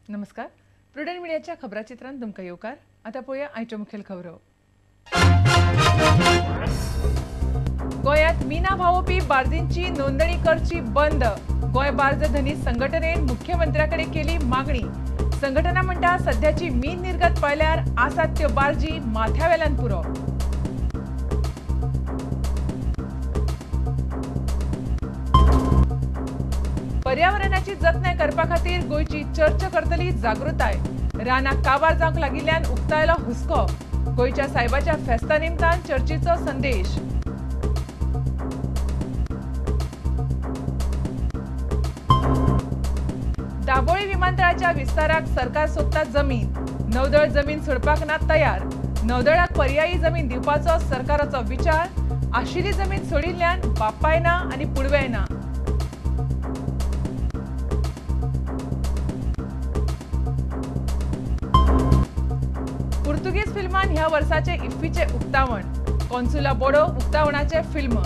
नमस्कार. प्रुडंट मिडियाच्या खबराचित्रांत तुमकां येवकार. आतां पळोवया आयच्यो मुखेल खबरो. गोंयांत मिना व्हांवोवपी बार्जींची नोंदणी करची बंद. गोंय बार्ज धनी संघटनेन मुख्यमंत्र्याकडे केली मागणी. संघटना म्हणटा सध्याची मीन निर्गत पळयल्यार आसात त्यो बार्जी माथ्यावेल्यान पुरो. पर्यावरणाची जतनाय करपा खातीर गोंयची चर्च करतली जागृताय. रानाक काबार जावंक लागिल्ल्यान उक्तायलो हुस्को. गोंयच्या सायबाच्या फेस्ता निमतान चर्चीचो संदेश. दाबोळी विमानतळाच्या विस्ताराक सरकार सोदता जमीन. नौदळ जमीन सोडपाक ना तयार. नौदळाक पर्यायी जमीन दिवपाचो सरकाराचो विचार. आशिल्ली जमीन सोडिल्ल्यान बापाय ना आनी पुडवेय ना. पुर्तुगीज फिल्मान ह्या वर्साचे इफ्फीचे उक्तावण. कॉन्सुला बोडो उक्तावणाचे फिल्म.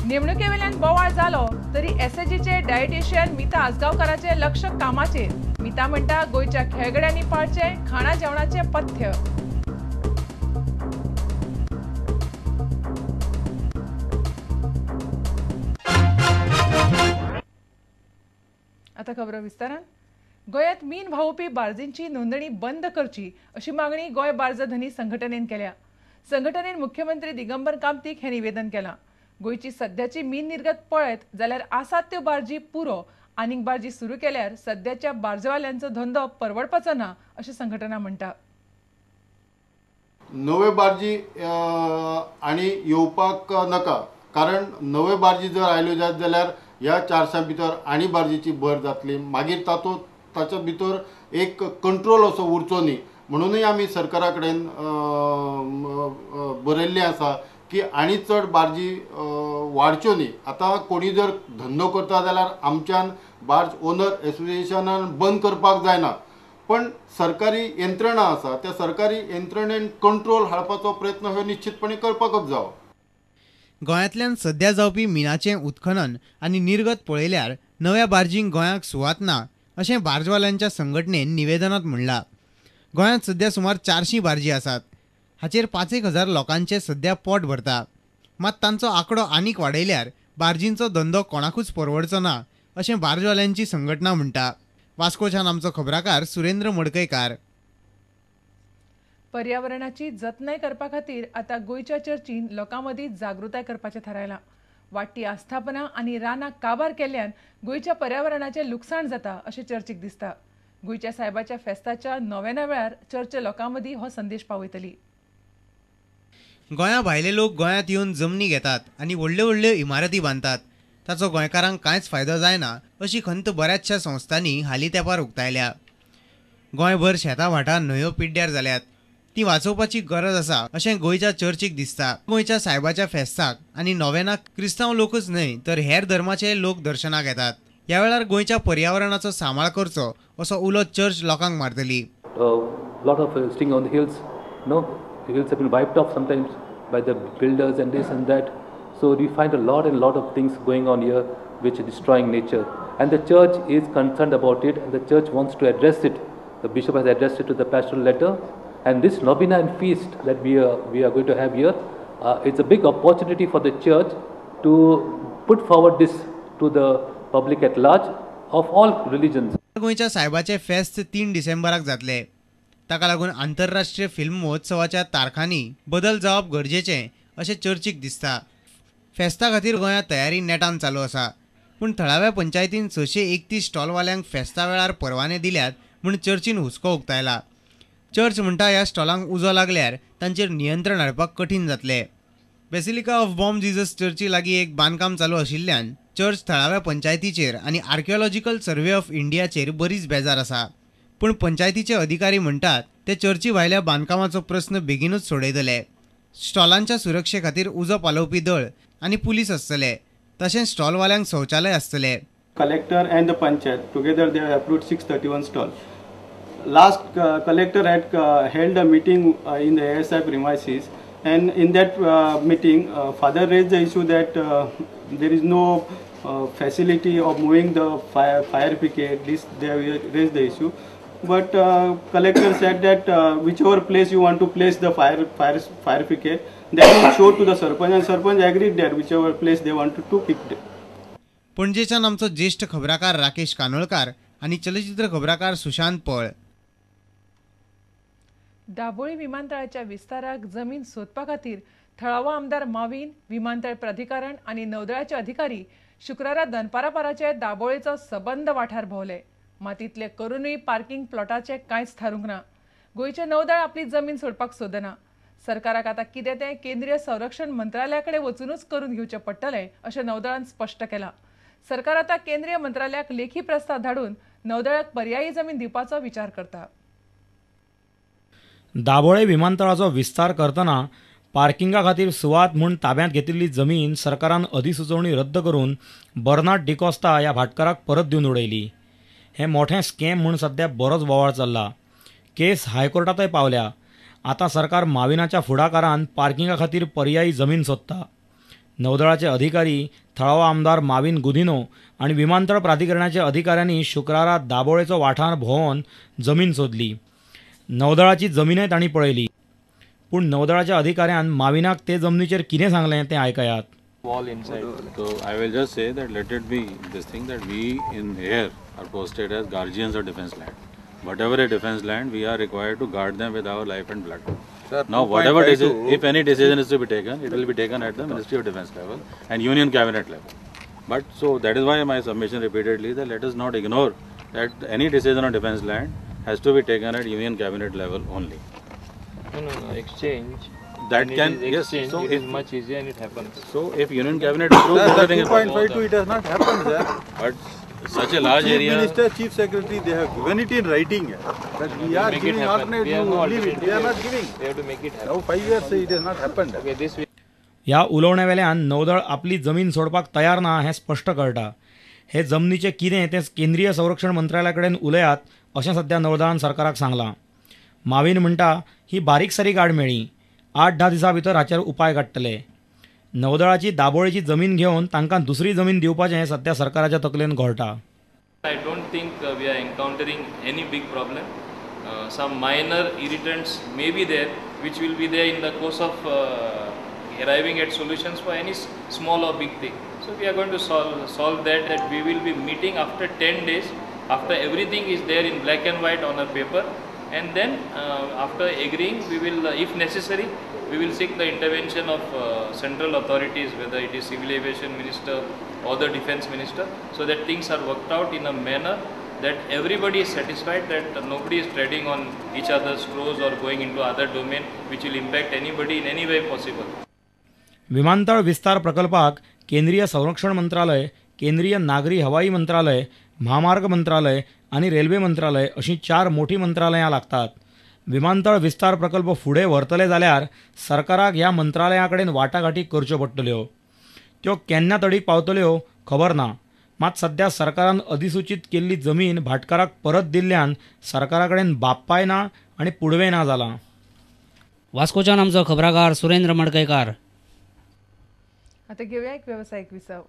नेमणुकेवेल्यान बोवाळ जालो तरी एसएजीचे डायटिशियन मिता आसगांवकाराचे लक्ष कामाचेर. मिता म्हणटा गोंयच्या खेळगड्यांनी पाळचे खाणा जेवणाचे पथ्य. आता खबरो विस्तारान. गोंयांत मीन व्हांवोवपी बार्जींची नोंदणी बंद करची अशी मागणी गोंय बार्ज धनी संघटनेन केल्या. संघटनेन मुख्यमंत्री दिगंबर कामतीक हे निवेदन केलां. गोंयची सध्याची मीन निर्गत पळयत जाल्यार आसात त्यो बार्जी पुरो. आनीक बार्जी सुरू केल्यार सध्याच्या बार्जवाल्यांचो धंदो परवडपाचो ना अशें संघटना म्हणटा. नवे बार्जी आनी येवपाक नका, कारण नवे बार्जी जर आयल्यो जायत जाल्यार ह्या 400 भितर आनी बार्जीची भर जातली. मागीर ताच्या भितर एक कंट्रोल असो उरचो न्ही, म्हणूनय आमी सरकारा कडेन बरयल्लें आसा की आनी चड बार्जी वाडच्यो न्ही. आतां कोणी जर धंदो करता जाल्यार आमच्यान बार्ज ओनर एसोसिएशनान बंद करपाक जायना, पण सरकारी यंत्रणा आसा त्या सरकारी यंत्रणेन कंट्रोल हाडपाचो प्रयत्न हो निश्चितपणे करपाकच जावो. गोंयांतल्यान सध्या जावपी मिनाचें उत्खनन आनी निर्गत पळयल्यार नव्या बार्जींक गोंयाक सुवात ना अशें बार्जवाल्यांच्या संघटनेन निवेदनांत म्हणलां. गोंयांत सध्या सुमार 400 बार्जी आसात. हाचेर 5,000 लोकांचें सध्या पोट भरता. मात तांचो आंकडो आनीक वाडयल्यार बार्जींचो धंदो कोणाकूच परवडचो ना अशें बार्जवाल्यांची संघटना म्हणटा. वास्कोच्यान आमचो खबराकार सुरेंद्र मडकयकार. पर्यावरणाची जतनाय करपा खातीर आतां गोंयच्या चर्चीन लोकां मदीं जागृताय करपाचें थारायलां. वाडटी आस्थापनां आनी रानाक काबार केल्ल्यान गोंयच्या पर्यावरणाचें लुकसाण जाता अशें चर्चीक दिसता. गोंयच्या सायबाच्या फेस्ताच्या 9व्या वेळार चर्च लोकां मदीं हो संदेश पावयतली. गोंया भायले लोक गोंयांत येवन जमनी घेतात आनी व्हडल्यो व्हडल्यो इमारती बांदतात. ताचो गोंयकारांक कांयच फायदो जायना अशी खंत बऱ्याचशा संस्थांनी हालीं तेंपार उक्तायल्या. गोंयभर शेतां वाठार न्हंयो पिड्ड्यार जाल्यात. ती वाचोवपाची गरज आसा अशें गोंयच्या चर्चीक दिसता. गोंयच्या सायबाच्या फेस्ताक आनी नोवेनाक क्रिस्तांव लोकच न्हय तर हेर धर्माचे लोक दर्शनाक येतात. ह्या वेळार गोंयच्या पर्यावरणाचो सांबाळ करचो असो उलो चर्च लोकांक मारतली. lot of sting on the hills, no, the hills have been wiped off sometimes by the builders and this and that. So we find a lot of things going on here which are destroying nature, and the church is concerned about it and the church wants to address it. The bishop has addressed it to the pastoral letter, and this novena and feast that we are going to have here, it's a big opportunity for the church to put forward this to the public at large of all religions. गोंयच्या सायबाचे फेस्त 3 डिसेंबराक जातले. ताका लागून आंतरराष्ट्रीय film महोत्सवाच्या तारखांनी बदल जावप गरजेचें अशें चर्चीक दिसता. फेस्ता खातीर गोंयांत तयारी नेटान चालू आसा, पूण थळाव्या पंचायतीन 631 स्टॉलवाल्यांक फेस्ता वेळार परवाने दिल्यात म्हूण चर्चीन हुस्को उक्तायला. चर्च म्हणटा ह्या स्टॉलांक उजो लागल्यार तांचेर नियंत्रण हाडपाक कठीण जातलें. बेसिलिका ऑफ बॉम जिजस चर्ची लागीं एक बांदकाम चालू आशिल्ल्यान चर्च थळाव्या पंचायतीचेर आनी आर्किओलॉजिकल सर्वे ऑफ इंडियाचेर बरीच बेजार आसा. पूण पंचायतीचे अधिकारी म्हणटात ते चर्ची भायल्या बांदकामाचो प्रस्न बेगीनूच सोडयतले. स्टॉलांच्या सुरक्षे खातीर उजो पालोवपी दळ आनी पुलीस आसतले. तशेंच स्टॉलवाल्यांक शौचालय आसतले. Collector and the panchayat together they have approved 631 stalls. Last collector had held a meeting in the ASI premises, and in that meeting father raised the issue that there is no facility of moving the fire brigade. This they have raised the issue, but collector said that whichever place you want to place the fire brigade, that will show to the sarpanch, and sarpanch agreed that whichever place they wanted to keep it. पणजेच्यान आमचो ज्येष्ठ खबराकार राकेश कानोळकार आनी चलचित्र खबराकार सुशांत पळ. दाबोळी विमानतळाच्या विस्ताराक जमीन सोदपा खातीर थळावो आमदार माविन, विमानतळ प्राधिकरण आनी नौदळाचे अधिकारी शुक्रारा दनपाराचे दाबोळेचो सबंद वाठार भोवले. मात इतले करूनय पार्किंग प्लॉटाचे कांयच थारूंक ना. गोंयचे नौदळ आपली जमीन सोडपाक सोदना. सरकाराक आतां कितें तें केंद्रीय संरक्षण मंत्रालया कडेन वचूनच करून घेवचें पडटलें अशें नौदळान स्पश्ट केलां. सरकार आतां केंद्रीय मंत्रालयाक लेखी प्रस्ताव धाडून नौदळाक पर्यायी जमीन दिवपाचो विचार करता. दाबोळे विमानतळाचो विस्तार करतना पार्किंगा खातीर सुवात म्हूण ताब्यांत घेतिल्ली जमीन सरकारान अधिसुचोवणी रद्द करून बर्नार्ड डिकॉस्टा ह्या भाटकाराक परत दिवन उडयली. हें मोठें स्कॅम म्हूण सध्या बरोच बोवाळ चल्ला. केस हायकोर्टांतय पावल्या. आतां सरकार माविनाच्या फुडाकारान पार्किंगा खातीर पर्यायी जमीन सोदता. नौदळाचे अधिकारी, थळावो आमदार माविन गुदिनो आनी विमानतळ प्राधिकरणाचे अधिकाऱ्यांनी शुक्रारा दाबोळेचो वाठार भोंवन जमीन सोदली. नौदळाची जमीनय तांणी पळयली. पूण नौदळाच्या अधिकाऱ्यान माविनाक ते जमनीचेर कितें सांगलें तें आयकयात. Wall inside. So I will just say that let it be this thing that we in here are posted as guardians of defence land. Whatever a defence land, we are required to guard them with our life and blood. Sir, now whatever decision, if any decision is to be taken, it will be taken at the Ministry of Defence level and Union Cabinet level. But so that is why my submission repeatedly that let us not ignore that any decision on defence land has to be taken at Union Cabinet level only. No, exchange. That can, yes, so it is much easier and it happens. So if Union Cabinet approves, everything is 2.52 it has not happened there. But such a large Chief area. Minister, Chief Secretary, they have given it in writing. That we are giving alternate, you leave it. We are not giving. They have to make it happen. Now 5 years it has not happened. Okay, this week. ह्या उलोवण्यावेल्यान नौदळ आपली जमीन सोडपाक तयार ना हें स्पश्ट कळटा. हे जमनीचें कितें तें केंद्रीय संरक्षण मंत्रालया कडेन उलयात अशें सध्या नौदळान सरकाराक सांगलां. माविन म्हणटा ही बारीक सारीक आड मेळ्ळी. 8-10 दिसां भितर हाचेर उपाय काडटले. नौदळाची दाबोळेची जमीन घेवन तांकां दुसरी जमीन दिवपाचें सध्या सरकाराच्या तकलेन घोळटा. I don't think we are encountering any big problem. Some minor irritants may be there, which will be there in the course of arriving at solutions for any small or big thing. So we are going to solve that. That we will be meeting after 10 days, after everything is there in black and white on a paper, and then after agreeing, we will, if necessary, we will seek the intervention of central authorities, whether it is Civil Aviation Minister or the Defence Minister, so that things are worked out in a manner that everybody is satisfied, that nobody is treading on each other's toes or going into other domain which will impact anybody in any way possible. विमानतळ विस्तार प्रकल्पाक केंद्रीय संरक्षण मंत्रालय, केंद्रीय नागरी हवाई मंत्रालय, महामार्ग मंत्रालय आनी रेल्वे मंत्रालय अशीं 4 मोठी मंत्रालयां लागतात. विमानतळ विस्तार प्रकल्प फुडें व्हरतले जाल्यार सरकाराक ह्या मंत्रालयां कडेन वाटाघाटी करच्यो पडटल्यो. त्यो केन्ना तडीक पावतल्यो खबर ना. मात सध्या सरकारान अधिसूचित केल्ली जमीन भाटकाराक परत दिल्ल्यान सरकारा कडेन बाप्पाय ना आनी पुडवेय ना जालां. वास्कोच्यान आमचो खबराकार सुरेंद्र मडकयकार. आता घेऊया एक व्यावसायिक विसाव.